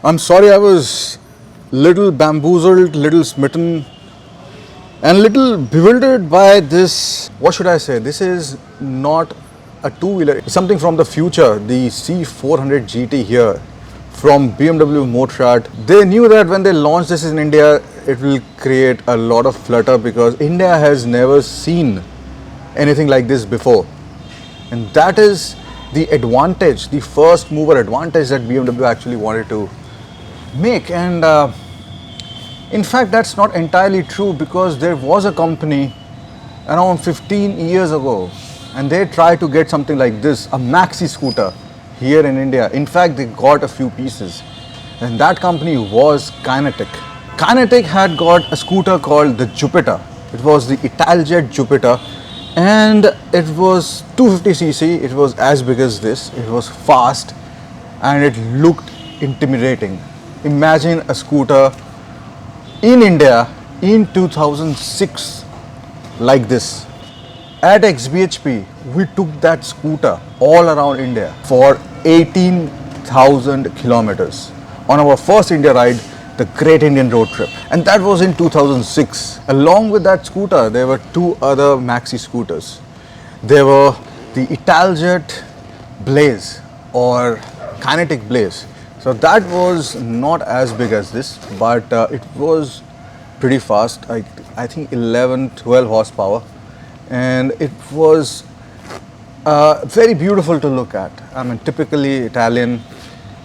I'm sorry, I was little bamboozled, little smitten, and little bewildered by this. What should I say? This is not a two-wheeler. It's something from the future. The C400 GT here from BMW Motorrad. They knew that when they launched this in India, it will create a lot of flutter because India has never seen anything like this before, and that is the advantage, the first mover advantage that BMW actually wanted to make. And in fact, that's not entirely true because there was a company around 15 years ago and they tried to get something like this, a maxi scooter here in India. In fact, they got a few pieces, and that company was Kinetic. Kinetic had got a scooter called the Jupiter. It was the Italjet Jupiter, and it was 250cc. It was as big as this. It was fast and it looked intimidating. Imagine a scooter in India in 2006 like this. At XBHP, we took that scooter all around India for 18,000 kilometers on our first India ride, the Great Indian Road Trip, and that was in 2006. Along with that scooter, there were two other maxi scooters. There were the Italjet Blaze or Kinetic Blaze. So that was not as big as this, but it was pretty fast. I think 11-12 horsepower, and it was very beautiful to look at. I mean, typically Italian,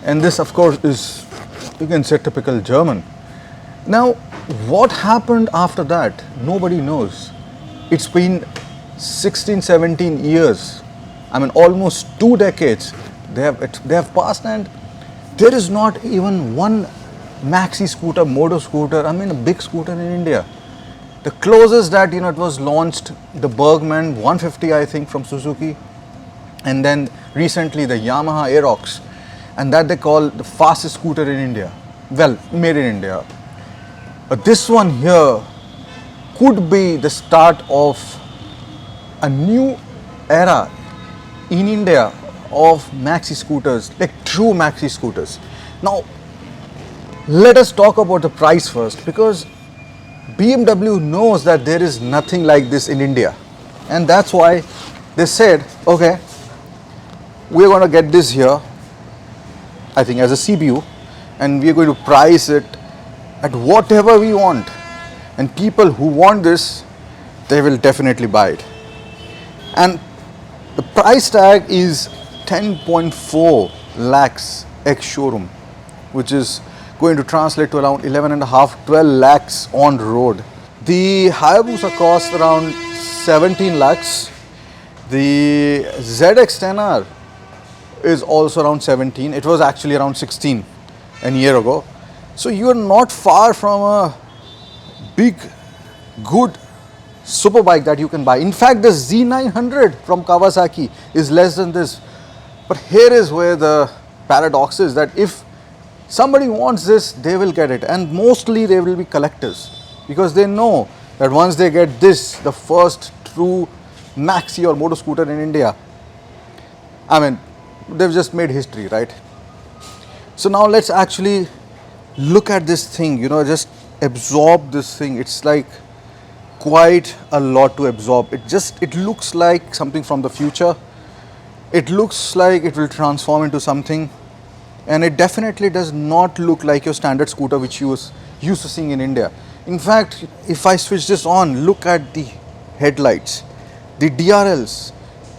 and this of course is, you can say, typical German. Now, what happened after that? Nobody knows. It's been 16-17 years. I mean, almost 2 decades. They have passed, and there is not even one maxi scooter, moto scooter, I mean a big scooter in India. The closest that it was launched, the Bergman 150, I think, from Suzuki, and then recently the Yamaha Aerox, and that they call the fastest scooter in India. Well, made in India. But this one here could be the start of a new era in India of maxi scooters, like true maxi scooters. Now, let us talk about the price first, because BMW knows that there is nothing like this in India, and that's why they said, okay, we're going to get this here, I think as a CBU, and we're going to price it at whatever we want, and people who want this, they will definitely buy it. And the price tag is 10.4 lakhs ex showroom, which is going to translate to around 11.5-12 lakhs on road. The Hayabusa cost around 17 lakhs. The ZX-10R is also around 17. It was actually around 16 a year ago. So you are not far from a big, good super bike that you can buy. In fact, the Z900 from Kawasaki is less than this. But here is where the paradox is, that if somebody wants this, they will get it, and mostly they will be collectors, because they know that once they get this, the first true maxi or motor scooter in India, I mean, they've just made history, right? So now let's actually look at this thing, just absorb this thing. It's like quite a lot to absorb. It looks like something from the future. It looks like it will transform into something, and it definitely does not look like your standard scooter which you was used to seeing in India. In fact, if I switch this on, look at the headlights, the DRLs.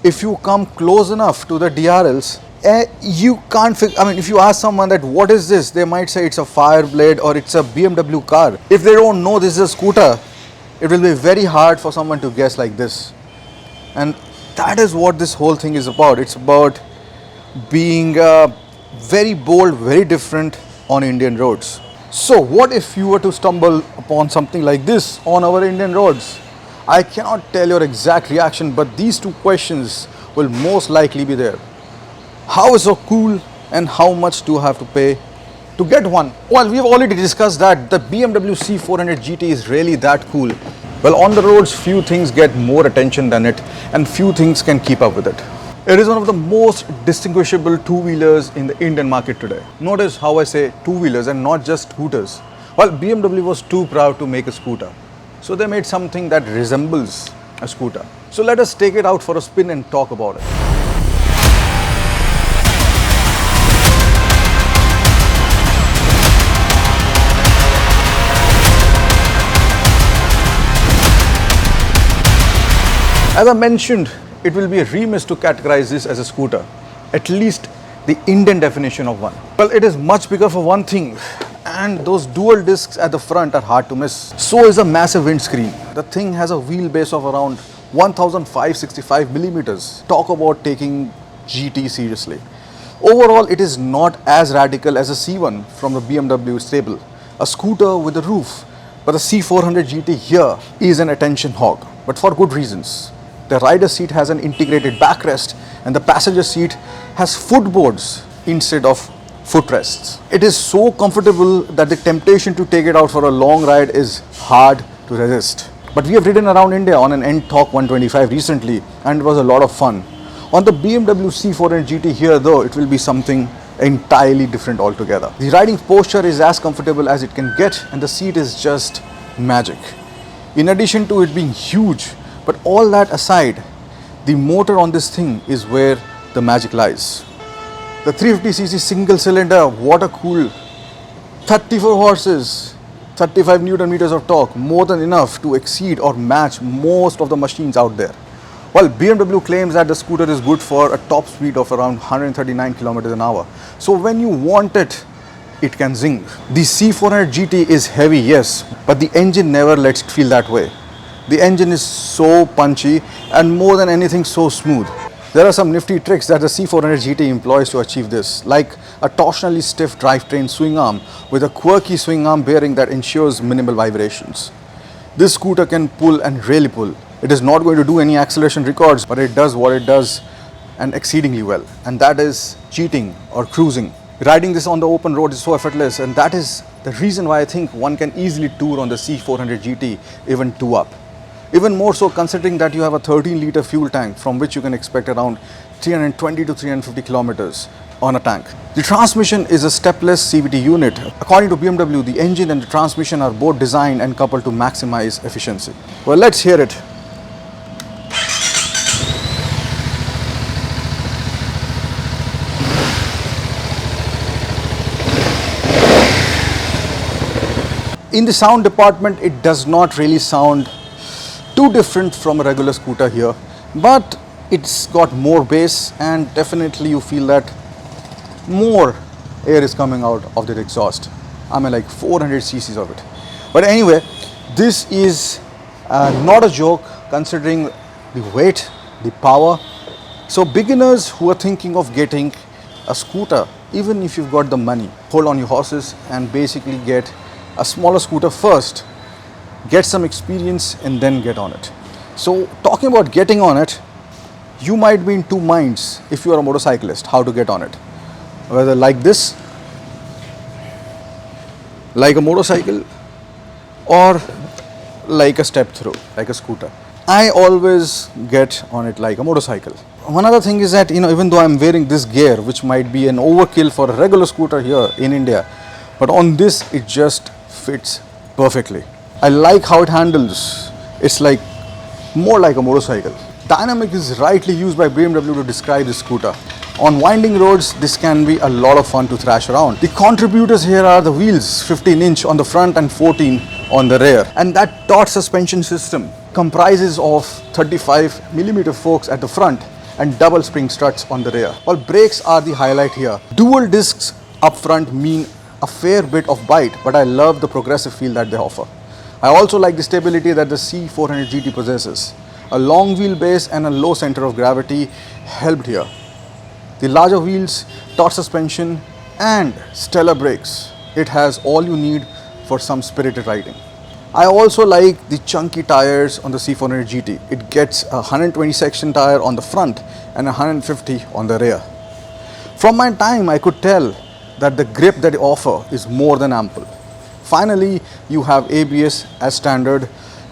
If you come close enough to the DRLs, you can't figure, I mean, if you ask someone that what is this, they might say it's a Fireblade or it's a BMW car. If they don't know this is a scooter, it will be very hard for someone to guess like this. And that is what this whole thing is about. It's about being very bold, very different on Indian roads. So what if you were to stumble upon something like this on our Indian roads? I cannot tell your exact reaction, but these two questions will most likely be there. How is so cool, and how much do I have to pay to get one? Well, we've already discussed that the BMW C400 GT is really that cool. Well, on the roads, few things get more attention than it, and few things can keep up with it. It is one of the most distinguishable two-wheelers in the Indian market today. Notice how I say two-wheelers and not just scooters. Well, BMW was too proud to make a scooter, so they made something that resembles a scooter. So let us take it out for a spin and talk about it. As I mentioned, it will be a remiss to categorize this as a scooter, at least the Indian definition of one. Well, it is much bigger for one thing, and those dual discs at the front are hard to miss. So is a massive windscreen. The thing has a wheelbase of around 1565 millimeters. Talk about taking GT seriously. Overall, it is not as radical as a C1 from the BMW stable, a scooter with a roof. But the C400 GT here is an attention hog, but for good reasons. The rider seat has an integrated backrest and the passenger seat has footboards instead of footrests. It is so comfortable that the temptation to take it out for a long ride is hard to resist. But we have ridden around India on an N-Torq 125 recently and it was a lot of fun. On the BMW C400 GT here though, it will be something entirely different altogether. The riding posture is as comfortable as it can get and the seat is just magic. In addition to it being huge, but all that aside, the motor on this thing is where the magic lies. The 350cc single cylinder water cooled 34 horses, 35 Newton meters of torque, more than enough to exceed or match most of the machines out there. While BMW claims that the scooter is good for a top speed of around 139 kilometers an hour. So when you want it, it can zing. The C400 GT is heavy, yes, but the engine never lets it feel that way. The engine is so punchy and more than anything so smooth. There are some nifty tricks that the C400 GT employs to achieve this, like a torsionally stiff drivetrain swing arm with a quirky swing arm bearing that ensures minimal vibrations. This scooter can pull and really pull. It is not going to do any acceleration records, but it does what it does and exceedingly well, and that is cheating or cruising. Riding this on the open road is so effortless, and that is the reason why I think one can easily tour on the C400 GT, even two up. Even more so considering that you have a 13-liter fuel tank from which you can expect around 320 to 350 kilometers on a tank. The transmission is a stepless CVT unit. According to BMW, the engine and the transmission are both designed and coupled to maximize efficiency. Well, let's hear it. In the sound department, it does not really sound too different from a regular scooter here, but it's got more bass and definitely you feel that more air is coming out of the exhaust. I mean like 400 cc's of it. But anyway, this is not a joke considering the weight, the power. So beginners who are thinking of getting a scooter, even if you've got the money, hold on your horses and basically get a smaller scooter first. Get some experience and then get on it. So talking about getting on it, you might be in two minds if you are a motorcyclist, how to get on it. Whether like this, like a motorcycle, or like a step through, like a scooter. I always get on it like a motorcycle. One other thing is that, even though I'm wearing this gear, which might be an overkill for a regular scooter here in India, but on this, it just fits perfectly. I like how it handles. It's like more like a motorcycle. Dynamic is rightly used by BMW to describe this scooter. On winding roads, this can be a lot of fun to thrash around. The contributors here are the wheels, 15-inch on the front and 14 on the rear. And that taut suspension system comprises of 35mm forks at the front and double spring struts on the rear. While brakes are the highlight here. Dual discs up front mean a fair bit of bite, but I love the progressive feel that they offer. I also like the stability that the C400 GT possesses. A long wheelbase and a low center of gravity helped here. The larger wheels, taut suspension and stellar brakes. It has all you need for some spirited riding. I also like the chunky tires on the C400 GT. It gets a 120 section tire on the front and a 150 on the rear. From my time, I could tell that the grip that they offer is more than ample. Finally, you have ABS as standard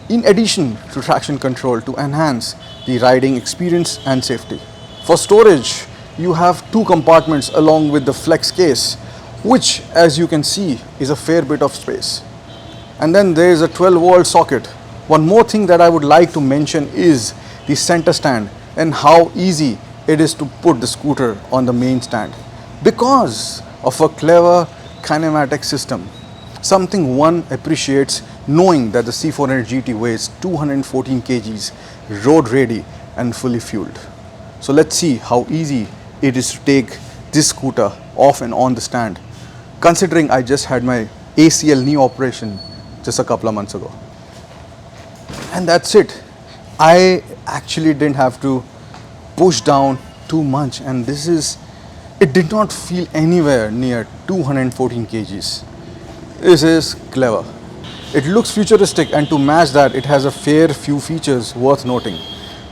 in addition to traction control to enhance the riding experience and safety. For storage, you have two compartments along with the flex case, which as you can see is a fair bit of space. And then there is a 12-volt socket. One more thing that I would like to mention is the center stand and how easy it is to put the scooter on the main stand. Because of a clever kinematic system, something one appreciates knowing that the C400 GT weighs 214 kgs, road ready and fully fueled. So let's see how easy it is to take this scooter off and on the stand, considering I just had my ACL knee operation just a couple of months ago. And that's it. I actually didn't have to push down too much, and it did not feel anywhere near 214 kgs. This is clever. It looks futuristic, and to match that, it has a fair few features worth noting.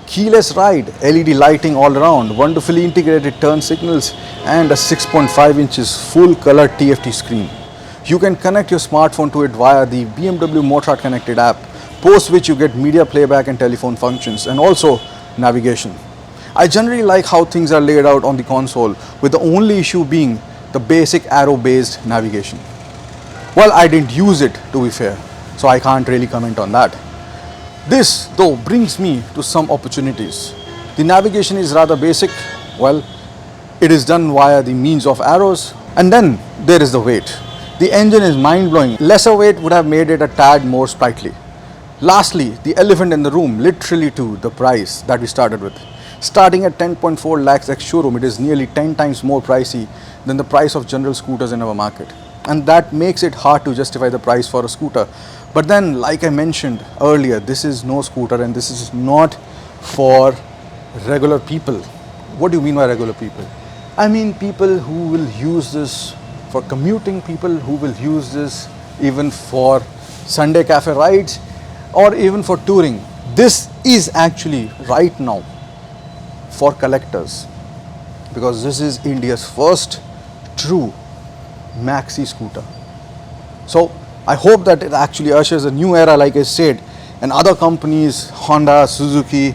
Keyless ride, LED lighting all around, wonderfully integrated turn signals, and a 6.5 inches full color TFT screen. You can connect your smartphone to it via the BMW Motorrad Connected app, post which you get media playback and telephone functions, and also navigation. I generally like how things are laid out on the console, with the only issue being the basic arrow-based navigation. Well, I didn't use it, to be fair, so I can't really comment on that. This, though, brings me to some opportunities. The navigation is rather basic. Well, it is done via the means of arrows. And then there is the weight. The engine is mind-blowing. Lesser weight would have made it a tad more sprightly. Lastly, the elephant in the room, literally to the price that we started with. Starting at 10.4 lakhs ex-showroom, it is nearly 10 times more pricey than the price of general scooters in our market. And that makes it hard to justify the price for a scooter. But then, like I mentioned earlier, this is no scooter and this is not for regular people. What do you mean by regular people? I mean people who will use this for commuting, people who will use this even for Sunday cafe rides or even for touring. This is actually right now for collectors, because this is India's first true maxi scooter. So I hope that it actually ushers a new era, like I said, and other companies, Honda, Suzuki,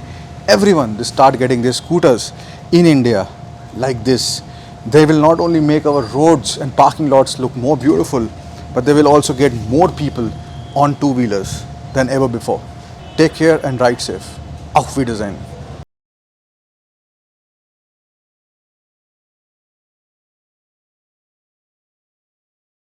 everyone, they start getting their scooters in India like this. They will not only make our roads and parking lots look more beautiful, but they will also get more people on two-wheelers than ever before. Take care and ride safe. Auf Wiedersehen.